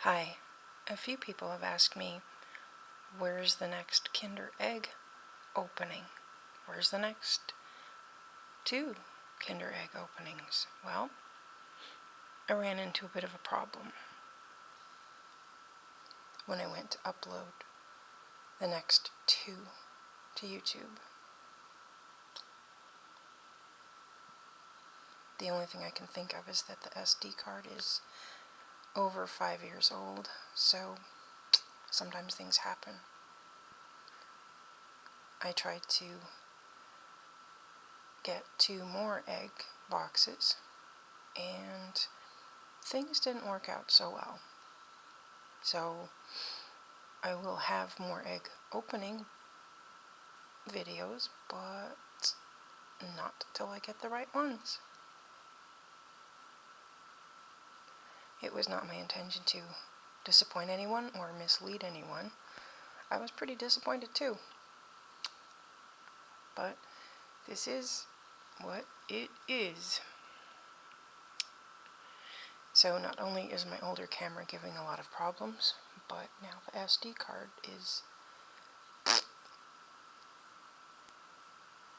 Hi, a few people have asked me, where's the next Kinder Egg opening? Where's the next 2 Kinder Egg openings? Well, I ran into a bit of a problem when I went to upload the next 2 to YouTube. The only thing I can think of is that the SD card is over 5 years old, so sometimes things happen. I tried to get 2 more egg boxes, and things didn't work out so well. So I will have more egg opening videos, but not till I get the right ones. It was not my intention to disappoint anyone or mislead anyone. I was pretty disappointed too. But this is what it is. So not only is my older camera giving a lot of problems, but now the SD card is